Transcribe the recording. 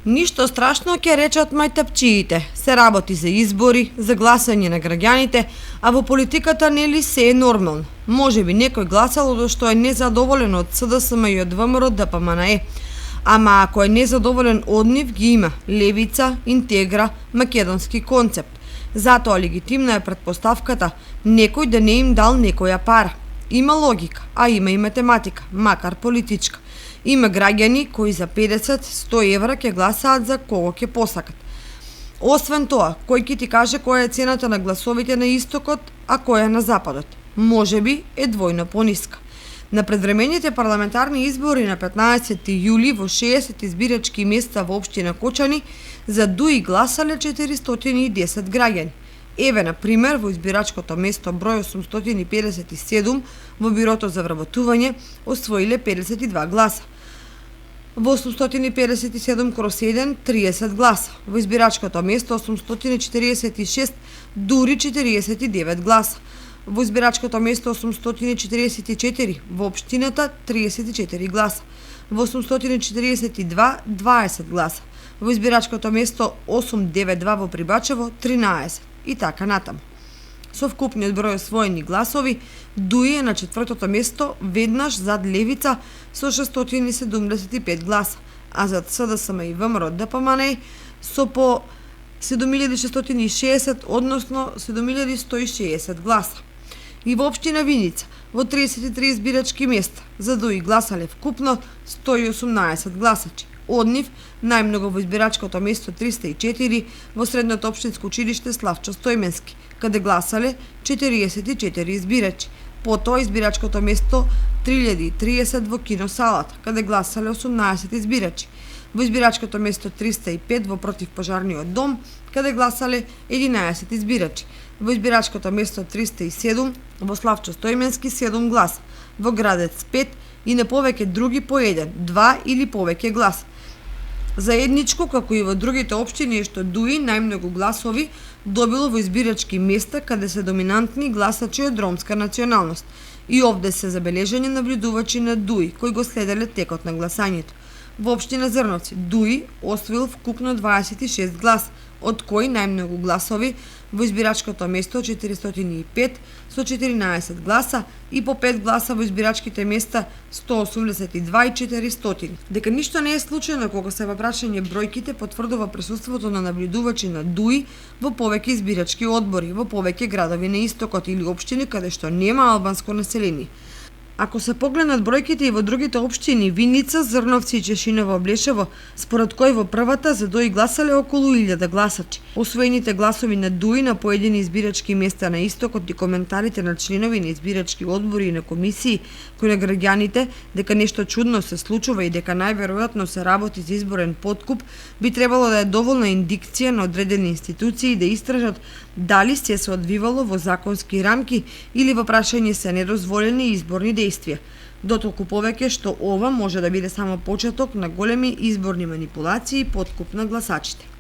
Ништо страшно ќе речат мајтапчиите. Се работи за избори, за гласање на граѓаните, а во политиката нели се е нормално. Можеби некој гласал од што е незадоволен од СДСМ и од ВМРО ДПМНЕ. Ама ако е незадоволен од нив, ги има Левица, Интегра, Македонски концепт. Затоа легитимна е предпоставката некој да не им дал некоја пара. Има логика, а има и математика, макар политичка. Има граѓани кои за 50-100 евра ќе гласаат за кого ќе посакат. Освен тоа, кој ќе ти каже која е цената на гласовите на истокот, а која на западот? Можеби е двојно пониска. На предвремените парламентарни избори на 15 јули во 60 избирачки места во општина Кочани за ДУИ гласале 410 граѓани. Еве, на пример, во избирачкото место број 857 во Бирото за вработување освоиле 52 гласа. Во 857/1 30 гласа. Во избирачкото место 846 дури 49 гласа. Во избирачкото место 844 во општината 34 гласа. Во 842 20 гласа. Во избирачкото место 892 во Прибачево 13 и така натаму. Со вкупниот број освоени гласови, ДУИ е на четвртото место, веднаш зад Левица со 675 гласа, а зад СДСМ и ВМРО ДПМНЕ со по 7660, односно 7160 гласа. И во општина Виница, во 33 избирачки места, за ДУИ гласале вкупно 118 гласачи. Од нив, најмногу во избирачкото место 304 во Средното општинско училиште Славчо Стојменски, каде гласале 44 избирачи. Потоа избирачкото место 3030 во Киносалата, каде гласале 18 избирачи. Во избирачкото место 305 во Противпожарниот дом, каде гласале 11 избирачи. Во избирачкото место 307 во Славчо Стојменски 7 гласа. Во Градец 5 и на повеќе други по 1, 2 или повеќе гласа. Заедничко, како и во другите општини, што ДУИ најмногу гласови добило во избирачки места каде се доминантни гласачи од ромска националност. И овде се забележани наблюдувачи на ДУИ, кои го следеле текот на гласањето. Во општина Зрновци, ДУИ освоил вкупно 26 гласа, од кои најмногу гласови во избирачкото место 405 со 14 гласа и по 5 гласа во избирачките места 182 и 400. Дека ништо не е случајно кога се во прашање бројките потврдува присуството на наблюдувачи на ДУИ во повеќе избирачки одбори, во повеќе градови на истокот или општини каде што нема албанско население. Ако се погледнат бројките и во другите општини, Виница, Зрновци и Чешиново Облешево, според кој во првата за ДУИ гласале околу 1000 гласачи. Освоените гласови на ДУИ на поедини избирачки места на истокот и коментарите на членови на избирачки одбори и на комисии кои на граѓаните дека нешто чудно се случува и дека најверојатно се работи за изборен подкуп, би требало да е доволна индикција на одредени институции да истражат дали се одвивало во законски рамки или во прашање се недозволени изборни действија. Дотолку повеќе што ова може да биде само почеток на големи изборни манипулации и подкуп на гласачите.